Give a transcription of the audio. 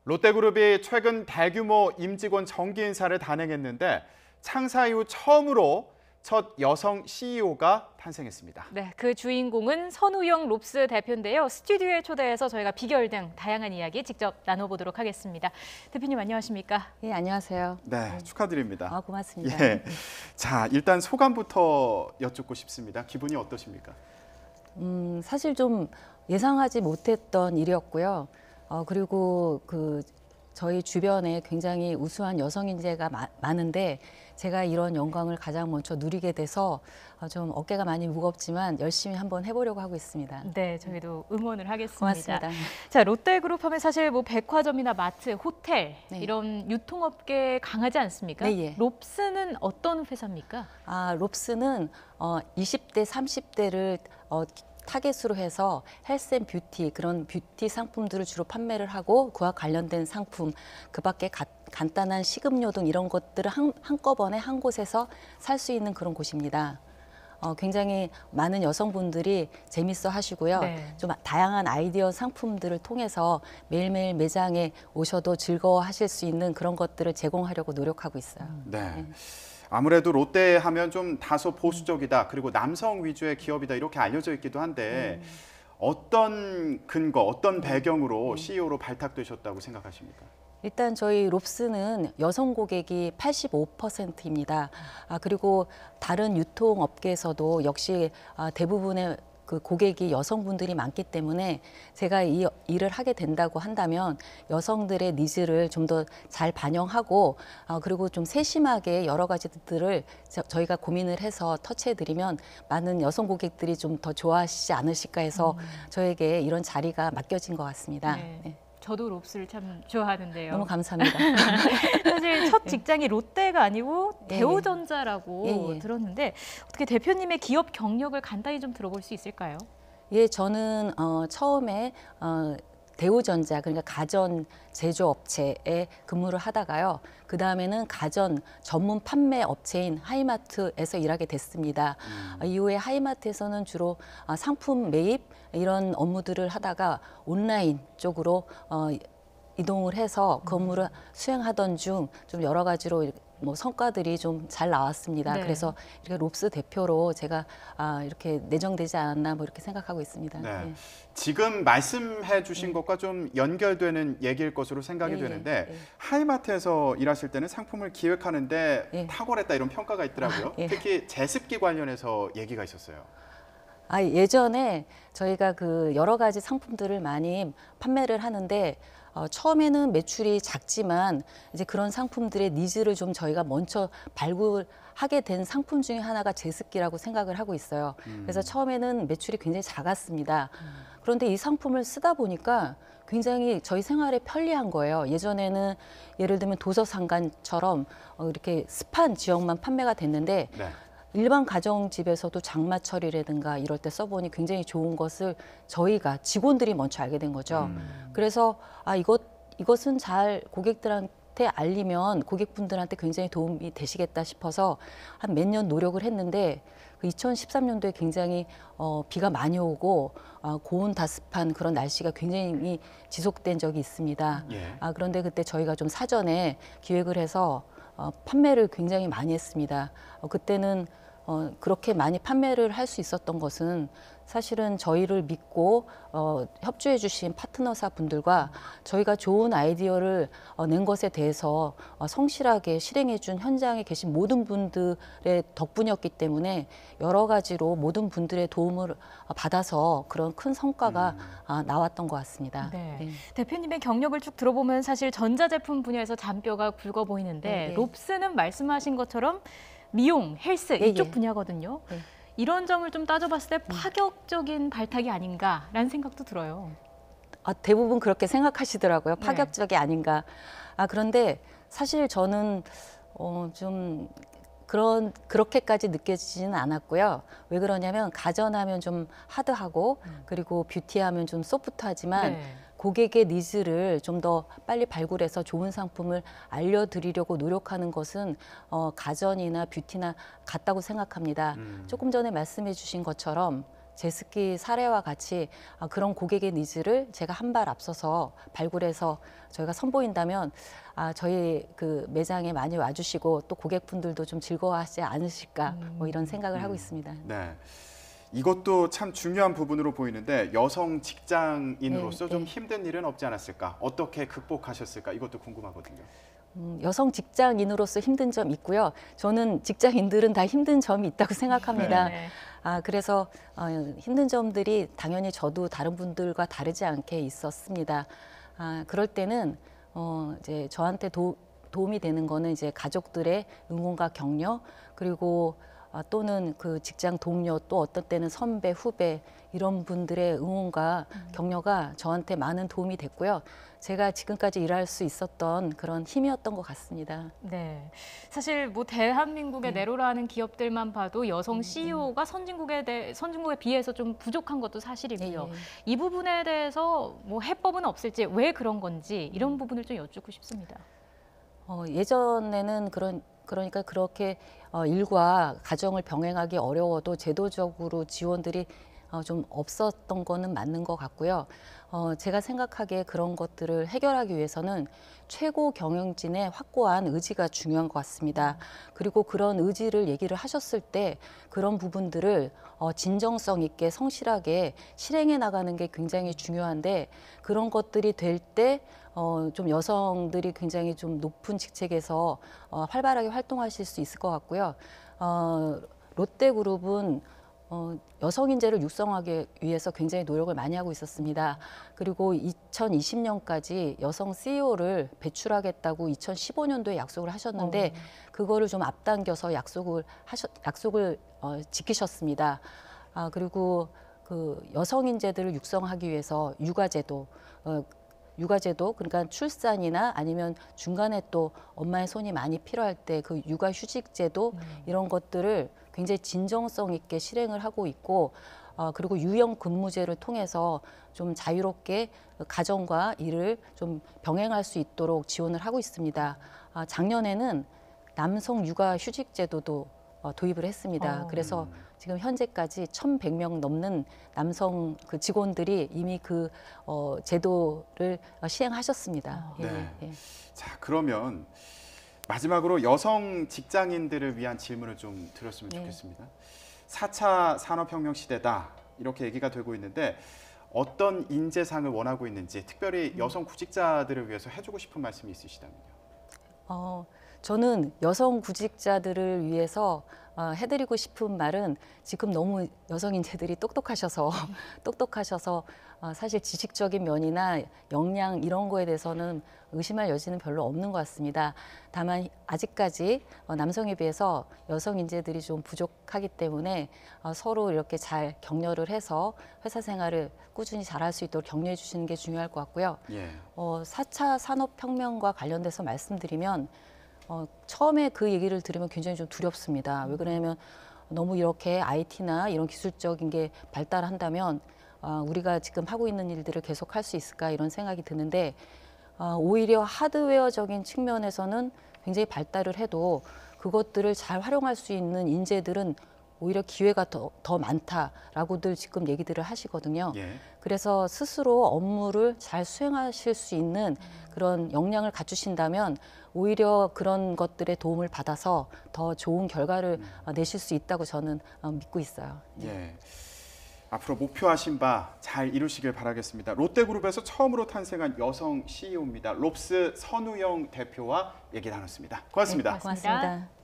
롯데그룹이 최근 대규모 임직원 정기 인사를 단행했는데 창사 이후 처음으로 첫 여성 CEO가 탄생했습니다. 네, 그 주인공은 선우영 롭스 대표인데요. 스튜디오에 초대해서 저희가 비결 등 다양한 이야기 직접 나눠보도록 하겠습니다. 대표님 안녕하십니까? 예, 안녕하세요. 네, 축하드립니다. 고맙습니다. 예. 자, 일단 소감부터 여쭙고 싶습니다. 기분이 어떠십니까? 사실 좀 예상하지 못했던 일이었고요. 그리고 저희 주변에 굉장히 우수한 여성 인재가 많은데 제가 이런 영광을 가장 먼저 누리게 돼서 좀 어깨가 많이 무겁지만 열심히 한번 해보려고 하고 있습니다. 네, 저희도 응원을 하겠습니다. 고맙습니다. 자, 롯데그룹 하면 사실 뭐 백화점이나 마트, 호텔 네. 이런 유통업계 강하지 않습니까? 네, 예. 롭스는 어떤 회사입니까? 롭스는 20대, 30대를 타겟으로 해서 헬스 앤 뷰티, 그런 뷰티 상품들을 주로 판매를 하고 그와 관련된 상품, 그 밖에 간단한 식음료 등 이런 것들을 한꺼번에 한 곳에서 살 수 있는 그런 곳입니다. 굉장히 많은 여성분들이 재밌어 하시고요. 네. 좀 다양한 아이디어 상품들을 통해서 매일매일 매장에 오셔도 즐거워하실 수 있는 그런 것들을 제공하려고 노력하고 있어요. 네. 아무래도 롯데 하면 좀 다소 보수적이다, 그리고 남성 위주의 기업이다 이렇게 알려져 있기도 한데 어떤 근거, 어떤 배경으로 CEO로 발탁되셨다고 생각하십니까? 일단 저희 롭스는 여성 고객이 85%입니다. 그리고 다른 유통업계에서도 역시 대부분의 그 고객이 여성분들이 많기 때문에 제가 이 일을 하게 된다고 한다면 여성들의 니즈를 좀 더 잘 반영하고 그리고 좀 세심하게 여러 가지들을 저희가 고민을 해서 터치해드리면 많은 여성 고객들이 좀 더 좋아하시지 않으실까 해서 저에게 이런 자리가 맡겨진 것 같습니다. 네. 네. 저도 롭스를 참 좋아하는데요. 너무 감사합니다. 사실 첫 직장이 롯데가 아니고 예, 예. 대우전자라고 예, 예. 들었는데 어떻게 대표님의 기업 경력을 간단히 좀 들어볼 수 있을까요? 예, 저는 처음에 대우전자, 그러니까 가전 제조업체에 근무를 하다가요. 그 다음에는 가전 전문 판매 업체인 하이마트에서 일하게 됐습니다. 이후에 하이마트에서는 주로 상품 매입 이런 업무들을 하다가 온라인 쪽으로 이동을 해서 그 업무를 수행하던 중 좀 여러 가지로 뭐 성과들이 좀 잘 나왔습니다. 네. 그래서 이렇게 롭스 대표로 제가 이렇게 내정되지 않았나 뭐 이렇게 생각하고 있습니다. 네. 예. 지금 말씀해 주신 것과 좀 연결되는 얘기일 것으로 생각이 예, 되는데 예. 하이마트에서 일하실 때는 상품을 기획하는데 예. 탁월했다 이런 평가가 있더라고요. 예. 특히 제습기 관련해서 얘기가 있었어요. 예전에 저희가 그 여러 가지 상품들을 많이 판매를 하는데 처음에는 매출이 작지만 이제 그런 상품들의 니즈를 좀 저희가 먼저 발굴하게 된 상품 중에 하나가 제습기라고 생각을 하고 있어요. 그래서 처음에는 매출이 굉장히 작았습니다. 그런데 이 상품을 쓰다 보니까 굉장히 저희 생활에 편리한 거예요. 예전에는 예를 들면 도서상관처럼 이렇게 습한 지역만 판매가 됐는데 네. 일반 가정집에서도 장마철이라든가 이럴 때 써보니 굉장히 좋은 것을 저희가 직원들이 먼저 알게 된 거죠. 그래서 이것은 잘 고객들한테 알리면 고객분들한테 굉장히 도움이 되시겠다 싶어서 한 몇 년 노력을 했는데 2013년도에 굉장히 비가 많이 오고 고온다습한 그런 날씨가 굉장히 지속된 적이 있습니다. 예. 그런데 그때 저희가 좀 사전에 기획을 해서 판매를 굉장히 많이 했습니다. 그때는 그렇게 많이 판매를 할 수 있었던 것은 사실은 저희를 믿고 협조해 주신 파트너사 분들과 저희가 좋은 아이디어를 낸 것에 대해서 성실하게 실행해 준 현장에 계신 모든 분들의 덕분이었기 때문에 여러 가지로 모든 분들의 도움을 받아서 그런 큰 성과가 나왔던 것 같습니다. 네. 네. 대표님의 경력을 쭉 들어보면 사실 전자제품 분야에서 잔뼈가 굵어 보이는데 네, 네. 롭스는 말씀하신 것처럼 미용, 헬스 예, 이쪽 예. 분야거든요. 네. 이런 점을 좀 따져봤을 때 파격적인 발탁이 아닌가라는 생각도 들어요. 대부분 그렇게 생각하시더라고요. 네. 파격적이 아닌가. 그런데 사실 저는 좀 그렇게까지 느껴지지는 않았고요. 왜 그러냐면 가전하면 좀 하드하고 그리고 뷰티하면 좀 소프트하지만 네. 고객의 니즈를 좀 더 빨리 발굴해서 좋은 상품을 알려드리려고 노력하는 것은 가전이나 뷰티나 같다고 생각합니다. 조금 전에 말씀해 주신 것처럼 제스키 사례와 같이 그런 고객의 니즈를 제가 한 발 앞서서 발굴해서 저희가 선보인다면 저희 그 매장에 많이 와주시고 또 고객분들도 좀 즐거워하지 않으실까 뭐 이런 생각을 하고 있습니다. 네. 이것도 참 중요한 부분으로 보이는데 여성 직장인으로서 네, 좀 네. 힘든 일은 없지 않았을까? 어떻게 극복하셨을까? 이것도 궁금하거든요. 여성 직장인으로서 힘든 점 있고요. 저는 직장인들은 다 힘든 점이 있다고 생각합니다. 네. 그래서 힘든 점들이 당연히 저도 다른 분들과 다르지 않게 있었습니다. 그럴 때는 이제 저한테 도움이 되는 거는 이제 가족들의 응원과 격려, 그리고 또는 그 직장 동료, 또 어떤 때는 선배, 후배 이런 분들의 응원과 격려가 저한테 많은 도움이 됐고요. 제가 지금까지 일할 수 있었던 그런 힘이었던 것 같습니다. 네, 사실 뭐 대한민국의 네로라는 기업들만 봐도 여성 CEO가 선진국에 비해서 좀 부족한 것도 사실이고요. 예. 이 부분에 대해서 뭐 해법은 없을지, 왜 그런 건지 이런 부분을 좀 여쭙고 싶습니다. 예전에는 그러니까 그렇게 일과 가정을 병행하기 어려워도 제도적으로 지원들이 좀 없었던 거는 맞는 것 같고요. 제가 생각하기에 그런 것들을 해결하기 위해서는 최고 경영진의 확고한 의지가 중요한 것 같습니다. 그리고 그런 의지를 얘기를 하셨을 때 그런 부분들을 진정성 있게 성실하게 실행해 나가는 게 굉장히 중요한데, 그런 것들이 될 때 좀 여성들이 굉장히 좀 높은 직책에서 활발하게 활동하실 수 있을 것 같고요. 롯데그룹은 여성 인재를 육성하기 위해서 굉장히 노력을 많이 하고 있었습니다. 그리고 2020년까지 여성 CEO를 배출하겠다고 2015년도에 약속을 하셨는데 그거를 좀 앞당겨서 약속을 지키셨습니다. 그리고 그 여성 인재들을 육성하기 위해서 육아제도, 그러니까 출산이나 아니면 중간에 또 엄마의 손이 많이 필요할 때 그 육아휴직제도 이런 것들을 굉장히 진정성 있게 실행을 하고 있고, 그리고 유형 근무제를 통해서 좀 자유롭게 가정과 일을 좀 병행할 수 있도록 지원을 하고 있습니다. 작년에는 남성 육아휴직제도도 도입을 했습니다. 그래서 지금 현재까지 1,100명 넘는 남성 그 직원들이 이미 그 제도를 시행하셨습니다. 네. 예. 자, 그러면 마지막으로 여성 직장인들을 위한 질문을 좀 드렸으면 네. 좋겠습니다. 4차 산업혁명 시대다 이렇게 얘기가 되고 있는데 어떤 인재상을 원하고 있는지, 특별히 여성 구직자들을 위해서 해주고 싶은 말씀이 있으시다면요. 저는 여성 구직자들을 위해서 해드리고 싶은 말은, 지금 너무 여성 인재들이 똑똑하셔서 사실 지식적인 면이나 역량 이런 거에 대해서는 의심할 여지는 별로 없는 것 같습니다. 다만 아직까지 남성에 비해서 여성 인재들이 좀 부족하기 때문에 서로 이렇게 잘 격려를 해서 회사 생활을 꾸준히 잘할 수 있도록 격려해 주시는 게 중요할 것 같고요. 예. 4차 산업혁명과 관련돼서 말씀드리면, 처음에 그 얘기를 들으면 굉장히 좀 두렵습니다. 왜 그러냐면 너무 이렇게 IT나 이런 기술적인 게 발달한다면 우리가 지금 하고 있는 일들을 계속 할 수 있을까 이런 생각이 드는데, 오히려 하드웨어적인 측면에서는 굉장히 발달을 해도 그것들을 잘 활용할 수 있는 인재들은 오히려 기회가 더 많다라고들 지금 얘기들을 하시거든요. 예. 그래서 스스로 업무를 잘 수행하실 수 있는 그런 역량을 갖추신다면 오히려 그런 것들의 도움을 받아서 더 좋은 결과를 내실 수 있다고 저는 믿고 있어요. 예. 앞으로 목표하신 바 잘 이루시길 바라겠습니다. 롯데그룹에서 처음으로 탄생한 여성 CEO입니다. 롭스 선우영 대표와 얘기 나눴습니다. 고맙습니다. 네, 고맙습니다. 고맙습니다.